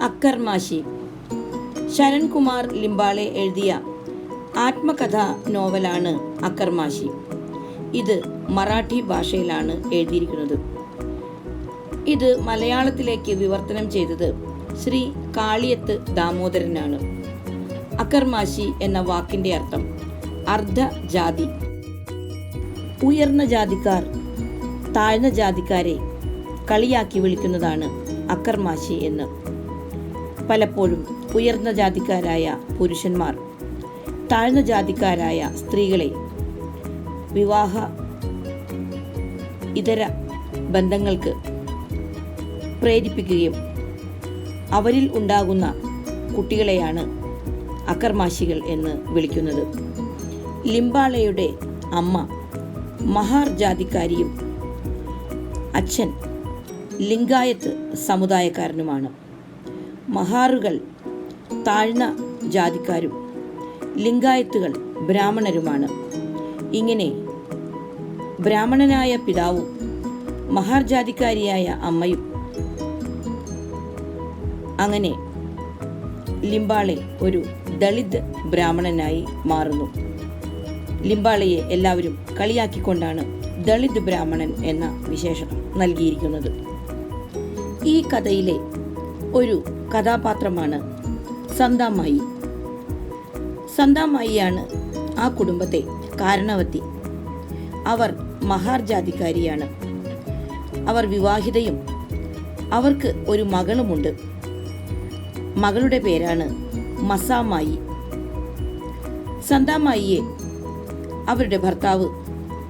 അക്കർമാശി ശരൺകുമാർ ലിംബാളെ എഴുതിയ ആത്മകഥാ നോവലാണ് അക്കർമാശി. ഇത് മറാഠി ഭാഷയിലാണ് എഴുതിയിരിക്കുന്നത്. ഇത് മലയാളത്തിലേക്ക് വിവർത്തനം ചെയ്തത് ശ്രീ കാളിയത്ത് ദാമോദരനാണ്. അക്കർമാശി എന്ന വാക്കിൻ്റെ അർത്ഥം അർദ്ധജാതി. ഉയർന്ന ജാതിക്കാർ താഴ്ന്ന ജാതിക്കാരെ കളിയാക്കി വിളിക്കുന്നതാണ് അക്കർമാശി എന്ന്. പലപ്പോഴും ഉയർന്ന ജാതിക്കാരായ പുരുഷന്മാർ താഴ്ന്ന ജാതിക്കാരായ സ്ത്രീകളെ വിവാഹ ഇതര ബന്ധങ്ങൾക്ക് പ്രേരിപ്പിക്കുകയും അവരിൽ ഉണ്ടാകുന്ന കുട്ടികളെയാണ് അക്കർമാശികൾ എന്ന് വിളിക്കുന്നത്. ലിംബാളയുടെ അമ്മ മഹാർ ജാതിക്കാരിയും അച്ഛൻ ലിംഗായത്ത് സമുദായക്കാരനുമാണ്. മഹാറുകൾ താഴ്ന്ന ജാതിക്കാരും ലിംഗായത്തുകൾ ബ്രാഹ്മണരുമാണ്. ഇങ്ങനെ ബ്രാഹ്മണനായ പിതാവും മഹാർ ജാതിക്കാരിയായ അമ്മയും അങ്ങനെ ലിംബാളെ ഒരു ദളിത് ബ്രാഹ്മണനായി മാറുന്നു. ലിംബാളയെ എല്ലാവരും കളിയാക്കിക്കൊണ്ടാണ് ദളിത് ബ്രാഹ്മണൻ എന്ന വിശേഷണം നൽകിയിരിക്കുന്നത്. ഈ കഥയിലെ ഒരു കഥാപാത്രമാണ് സന്താമായി. സന്താമായിയാണ് ആ കുടുംബത്തെ കാരണവത്തി. അവർ മഹാർ ജാതിക്കാരിയാണ്. അവർ വിവാഹിതയും അവർക്ക് ഒരു മകളുമുണ്ട്. മകളുടെ പേരാണ് മസാമായി. സന്താമായിയെ അവരുടെ ഭർത്താവ്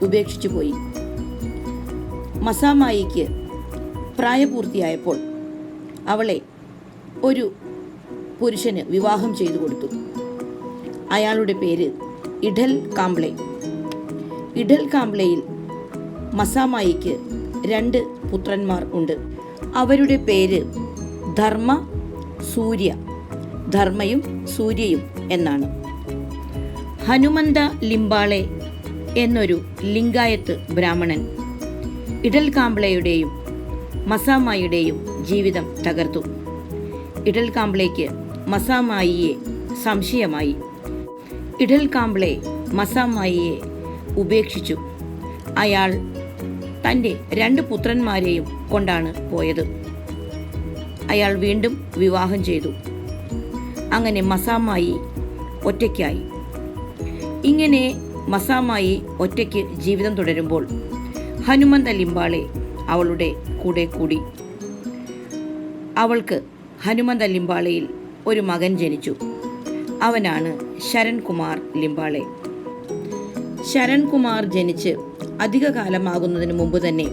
ഉപേക്ഷിച്ചു പോയി. മസാമായിക്ക് പ്രായപൂർത്തിയായപ്പോൾ അവളെ ഒരു പുരുഷന് വിവാഹം ചെയ്തു കൊടുത്തു. അയാളുടെ പേര് ഇഡൽ കാംബ്ലെ. ഇഡൽ കാംബ്ലെയിൽ മസാമായിക്ക് 2 പുത്രന്മാർ ഉണ്ട്. അവരുടെ പേര് ധർമ്മ, സൂര്യ. ധർമ്മയും സൂര്യയും എന്നാണ്. ഹനുമന്ത ലിംബാളെ എന്നൊരു ലിംഗായത്ത് ബ്രാഹ്മണൻ ഇഡൽ കാംബ്ലെയുടെയും മസാമായിയുടെയും ജീവിതം തകർത്തു. ഇഡൽ കാംബ്ലെയ്ക്ക് മസാമായിയെ സംശയമായി. ഇഡൽ കാംബ്ലെ മസാമായിയെ ഉപേക്ഷിച്ചു. അയാൾ തൻ്റെ 2 പുത്രന്മാരെയും കൊണ്ടാണ് പോയത്. അയാൾ വീണ്ടും വിവാഹം ചെയ്തു. അങ്ങനെ മസാമായി ഒറ്റയ്ക്കായി. ഇങ്ങനെ മസാമായി ഒറ്റയ്ക്ക് ജീവിതം തുടരുമ്പോൾ ഹനുമന്ത ലിംബാളെ അവളുടെ കൂടെ കൂടി. അവൾക്ക് ഹനുമന്ത ലിംബാളയിൽ ഒരു മകൻ ജനിച്ചു. അവനാണ് ശരൺകുമാർ ലിംബാളെ. ശരൺകുമാർ ജനിച്ച് അധിക കാലമാകുന്നതിന് മുമ്പ് തന്നെ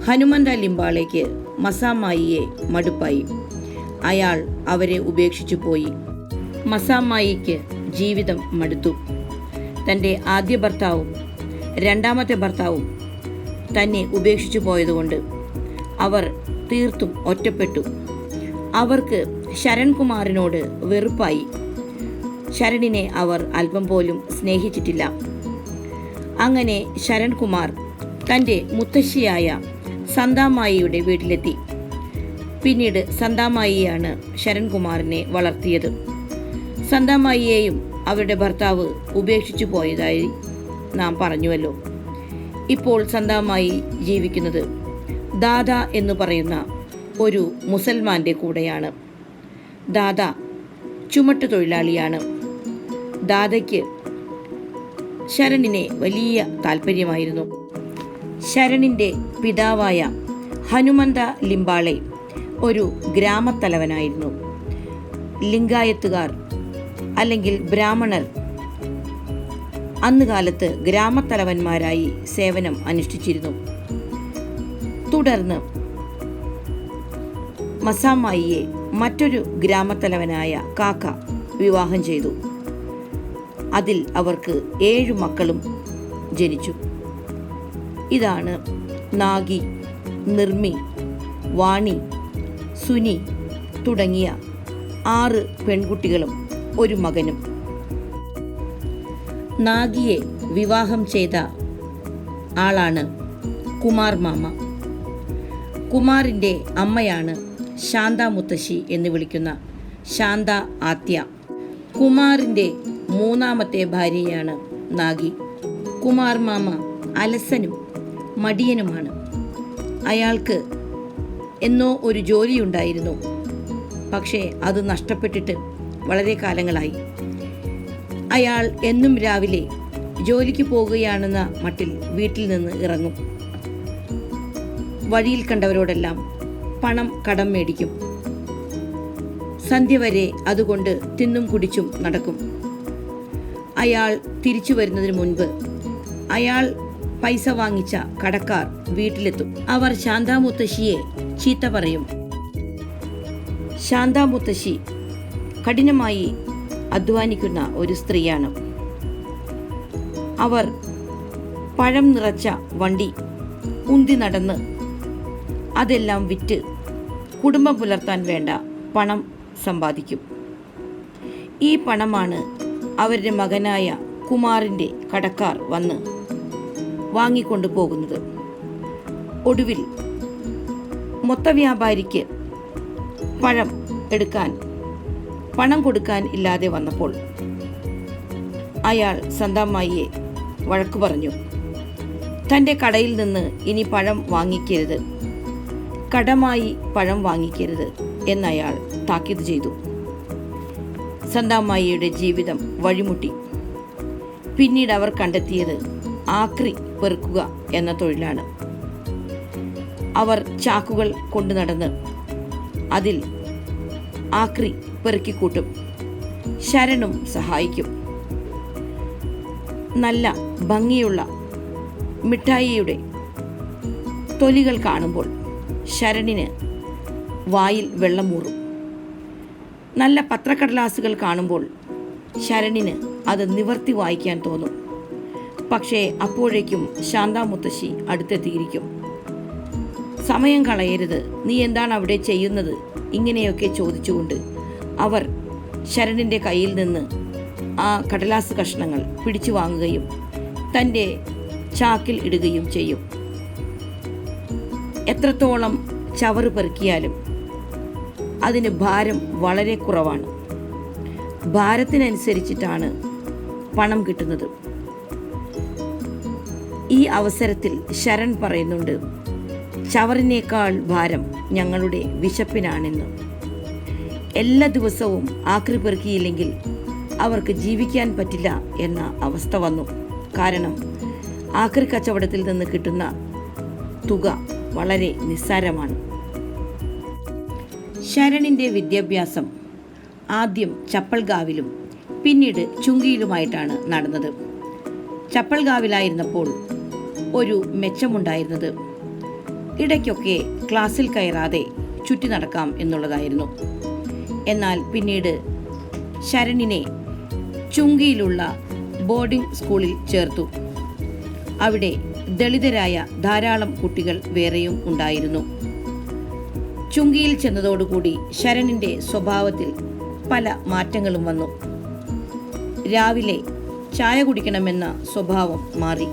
ഹനുമന്ത ലിംബാളയ്ക്ക് മസാമായിയെ മടുപ്പായി. അയാൾ അവരെ ഉപേക്ഷിച്ചു പോയി. മസാമായിക്ക് ജീവിതം മടുത്തു. തൻ്റെ ആദ്യ ഭർത്താവും 2ാമത്തെ ഭർത്താവും തന്നെ ഉപേക്ഷിച്ചു പോയതുകൊണ്ട് അവർ തീർത്തും ഒറ്റപ്പെട്ടു. അവർക്ക് ശരൺകുമാറിനോട് വെറുപ്പായി. ശരണിനെ അവർ അല്പം പോലും സ്നേഹിച്ചിട്ടില്ല. അങ്ങനെ ശരൺകുമാർ തൻ്റെ മുത്തശ്ശിയായ സന്താമായിയുടെ വീട്ടിലെത്തി. പിന്നീട് സന്താമായിയാണ് ശരൺകുമാറിനെ വളർത്തിയത്. സന്താമായിയെയും അവരുടെ ഭർത്താവ് ഉപേക്ഷിച്ചു പോയതായി നാം പറഞ്ഞുവല്ലോ. ഇപ്പോൾ സന്താമായി ജീവിക്കുന്നത് ദാദ എന്ന് പറയുന്ന ഒരു മുസൽമാൻ്റെ കൂടെയാണ്. ദാദ ചുമട്ടു തൊഴിലാളിയാണ്. ദാദയ്ക്ക് ശരണിനെ വലിയ താല്പര്യമായിരുന്നു. ശരണിൻ്റെ പിതാവായ ഹനുമന്ത ലിംബാളെ ഒരു ഗ്രാമത്തലവനായിരുന്നു. ലിംഗായത്തുകാർ അല്ലെങ്കിൽ ബ്രാഹ്മണർ അന്നുകാലത്ത് ഗ്രാമത്തലവന്മാരായി സേവനം അനുഷ്ഠിച്ചിരുന്നു. തുടർന്ന് മസാമായിയെ മറ്റൊരു ഗ്രാമത്തലവനായ കാക്ക വിവാഹം ചെയ്തു. അതിൽ അവർക്ക് 7 മക്കളും ജനിച്ചു. ഇതാണ് നാഗി, നിർമ്മി, വാണി, സുനി തുടങ്ങിയ 6 പെൺകുട്ടികളും ഒരു മകനും. നാഗിയെ വിവാഹം ചെയ്ത ആളാണ് കുമാർ മാമ. കുമാറിൻ്റെ അമ്മയാണ് ശാന്ത മുത്തശ്ശി എന്ന് വിളിക്കുന്ന ശാന്ത ആത്യ. കുമാറിൻ്റെ മൂന്നാമത്തെ ഭാര്യയാണ് നാഗി. കുമാർ മാമ അലസനും മടിയനുമാണ്. അയാൾക്ക് എന്നോ ഒരു ജോലിയുണ്ടായിരുന്നു. പക്ഷേ അത് നഷ്ടപ്പെട്ടിട്ട് വളരെ കാലങ്ങളായി. അയാൾ എന്നും രാവിലെ ജോലിക്ക് പോകുകയാണെന്ന മട്ടിൽ വീട്ടിൽ നിന്ന് ഇറങ്ങും. വഴിയിൽ കണ്ടവരോടെല്ലാം പണം കടം മേടിക്കും. സന്ധ്യ വരെ അതുകൊണ്ട് തിന്നും കുടിച്ചും നടക്കും. അയാൾ തിരിച്ചു വരുന്നതിന് മുൻപ് അയാൾ പൈസ വാങ്ങിച്ച കടക്കാർ വീട്ടിലെത്തും. അവർ ശാന്താ മുത്തശ്ശിയെ ചീത്ത പറയും. ശാന്താ മുത്തശ്ശി കഠിനമായി അധ്വാനിക്കുന്ന ഒരു സ്ത്രീയാണ്. അവർ പഴം നിറച്ച വണ്ടി ഉന്തി നടന്ന് അതെല്ലാം വിറ്റ് കുടുംബം പുലർത്താൻ വേണ്ട പണം സമ്പാദിക്കും. ഈ പണമാണ് അവരുടെ മകനായ കുമാറിൻ്റെ കടക്കാർ വന്ന് വാങ്ങിക്കൊണ്ടു പോകുന്നത്. ഒടുവിൽ മൊത്തവ്യാപാരിക്ക് പഴം എടുക്കാൻ പണം കൊടുക്കാൻ ഇല്ലാതെ വന്നപ്പോൾ അയാൾ സന്താമ്മായിയെ വഴക്കു പറഞ്ഞു. തൻ്റെ കടയിൽ നിന്ന് ഇനി പഴം വാങ്ങിക്കരുത്, കടമായി പഴം വാങ്ങിക്കരുത് എന്നയാൾ താക്കീത് ചെയ്തു. സന്താമ്മായിയുടെ ജീവിതം വഴിമുട്ടി. പിന്നീട് അവർ കണ്ടെത്തിയത് ആക്രി പെറുക്കുക എന്ന തൊഴിലാണ്. അവർ ചാക്കുകൾ കൊണ്ടു നടന്ന് അതിൽ ആക്രി പെറുക്കിക്കൂട്ടും. ശരണും സഹായിക്കും. നല്ല ഭംഗിയുള്ള മിഠായിയുടെ തൊലികൾ കാണുമ്പോൾ ശരണിന് വായിൽ വെള്ളമൂറും. നല്ല പത്രക്കടലാസുകൾ കാണുമ്പോൾ ശരണിന് അത് നിവർത്തി വായിക്കാൻ തോന്നും. പക്ഷേ അപ്പോഴേക്കും ശാന്താ മുത്തശ്ശി അടുത്തെത്തിയിരിക്കും. സമയം കളയരുത്, നീ എന്താണ് അവിടെ ചെയ്യുന്നത്, ഇങ്ങനെയൊക്കെ ചോദിച്ചുകൊണ്ട് അവർ ശരണിൻ്റെ കയ്യിൽ നിന്ന് ആ കടലാസ് കഷ്ണങ്ങൾ പിടിച്ചു വാങ്ങുകയും തൻ്റെ ചാക്കിൽ ഇടുകയും ചെയ്യും. എത്രത്തോളം ചവറ് പെറുക്കിയാലും അതിന് ഭാരം വളരെ കുറവാണ്. ഭാരത്തിനനുസരിച്ചിട്ടാണ് പണം കിട്ടുന്നത്. ഈ അവസരത്തിൽ ശരൺ പറയുന്നുണ്ട്, ചവറിനേക്കാൾ ഭാരം ഞങ്ങളുടെ വിശപ്പിനാണെന്ന്. എല്ലാ ദിവസവും ആക്രി പെറുക്കിയില്ലെങ്കിൽ അവർക്ക് ജീവിക്കാൻ പറ്റില്ല എന്ന അവസ്ഥ വന്നു. കാരണം ആക്രി കച്ചവടത്തിൽ നിന്ന് കിട്ടുന്ന തുക വളരെ നിസ്സാരമാണ്. ശരണിൻ്റെ വിദ്യാഭ്യാസം ആദ്യം ചപ്പൽഗാവിലും പിന്നീട് ചുങ്കിയിലുമായിട്ടാണ് നടന്നത്. ചപ്പൽഗാവിലായിരുന്നപ്പോൾ ഒരു മെച്ചമുണ്ടായിരുന്നത് ഇടയ്ക്കൊക്കെ ക്ലാസ്സിൽ കയറാതെ ചുറ്റി നടക്കാം എന്നുള്ളതായിരുന്നു. എന്നാൽ പിന്നീട് ശരണിനെ ചുങ്കിയിലുള്ള ബോർഡിംഗ് സ്കൂളിൽ ചേർത്തു. അവിടെ ദളിതരായ ധാരാളം കുട്ടികൾ വേറെയും ഉണ്ടായിരുന്നു. ചുങ്കിയിൽ ചെന്നതോടുകൂടി ശരണിൻ്റെ സ്വഭാവത്തിൽ പല മാറ്റങ്ങളും വന്നു. രാവിലെ ചായ കുടിക്കണമെന്ന സ്വഭാവം മാറി.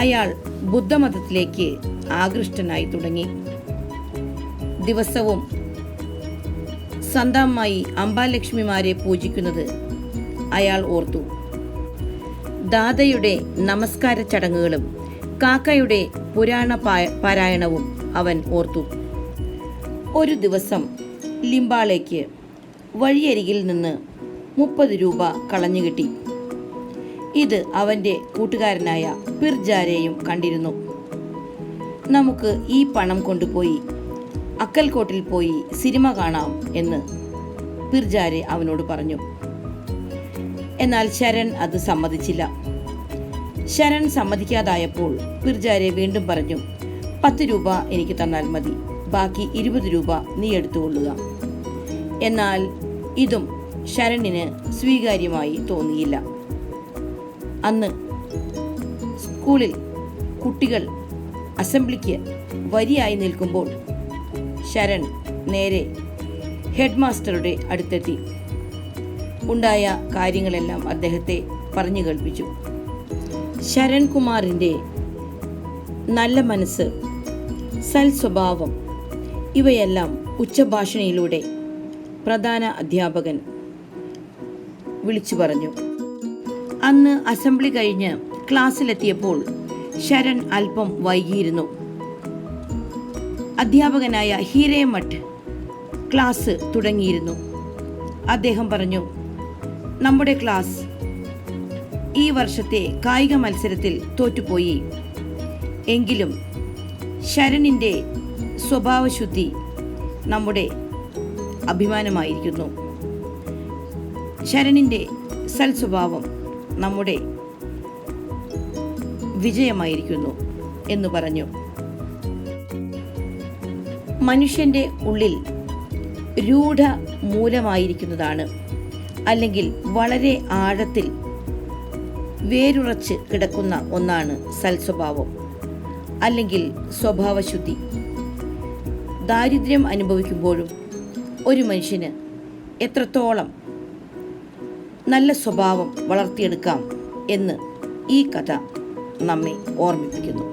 അയാൾ ബുദ്ധമതത്തിലേക്ക് ആകൃഷ്ടനായി തുടങ്ങി. ദിവസവും സന്താമ്മായി അംബാലക്ഷ്മിമാരെ പൂജിക്കുന്നത് അയാൾ ഓർത്തു. ദാദയുടെ നമസ്കാര ചടങ്ങുകളും കാക്കയുടെ പുരാണ പാരായണവും അവൻ ഓർത്തു. ഒരു ദിവസം ലിംബാളേക്ക് വഴിയരികിൽ നിന്ന് 30 രൂപ കളഞ്ഞു കിട്ടി. ഇത് അവൻ്റെ കൂട്ടുകാരനായ പിർജാരെയും കണ്ടിരുന്നു. നമുക്ക് ഈ പണം കൊണ്ടുപോയി അക്കൽക്കോട്ടിൽ പോയി സിനിമ കാണാം എന്ന് പിർജാരെ അവനോട് പറഞ്ഞു. എന്നാൽ ശരൺ അത് സമ്മതിച്ചില്ല. ശരൺ സമ്മതിക്കാതായപ്പോൾ പിർജാരെ വീണ്ടും പറഞ്ഞു, 10 രൂപ എനിക്ക് തന്നാൽ മതി, ബാക്കി 20 രൂപ നീ എടുത്തുകൊള്ളുക. എന്നാൽ ഇതും ശരണിന് സ്വീകാര്യമായി തോന്നിയില്ല. അന്ന് സ്കൂളിൽ കുട്ടികൾ അസംബ്ലിക്ക് വരിയായി നിൽക്കുമ്പോൾ ശരൺ നേരെ ഹെഡ് മാസ്റ്ററുടെ അടുത്തെത്തി. ഉണ്ടായ കാര്യങ്ങളെല്ലാം അദ്ദേഹത്തെ പറഞ്ഞു കേൾപ്പിച്ചു. ശരൺ കുമാറിൻ്റെ നല്ല മനസ്സ്, സൽസ്വഭാവം ഇവയെല്ലാം ഉച്ചഭാഷണിയിലൂടെ പ്രധാന അധ്യാപകൻ വിളിച്ചു പറഞ്ഞു. അന്ന് അസംബ്ലി കഴിഞ്ഞ് ക്ലാസ്സിലെത്തിയപ്പോൾ ശരൺ അല്പം വൈകിയിരുന്നു. അധ്യാപകനായ ഹീരേമഠ് ക്ലാസ് തുടങ്ങിയിരുന്നു. അദ്ദേഹം പറഞ്ഞു, നമ്മുടെ ക്ലാസ് ഈ വർഷത്തെ കായിക മത്സരത്തിൽ തോറ്റുപോയി. എങ്കിലും ശരണിൻ്റെ സ്വഭാവശുദ്ധി നമ്മുടെ അഭിമാനമായിരിക്കുന്നു. ശരണിൻ്റെ സൽസ്വഭാവം നമ്മുടെ വിജയമായിരിക്കുന്നു എന്ന് പറഞ്ഞു. മനുഷ്യൻ്റെ ഉള്ളിൽ രൂഢമൂലമായിരിക്കുന്നതാണ്, അല്ലെങ്കിൽ വളരെ ആഴത്തിൽ വേരുറച്ച് കിടക്കുന്ന ഒന്നാണ് സൽസ്വഭാവം അല്ലെങ്കിൽ സ്വഭാവശുദ്ധി. ദാരിദ്ര്യം അനുഭവിക്കുമ്പോഴും ഒരു മനുഷ്യന് എത്രത്തോളം നല്ല സ്വഭാവം വളർത്തിയെടുക്കാം എന്ന് ഈ കഥ നമ്മെ ഓർമ്മിപ്പിക്കുന്നു.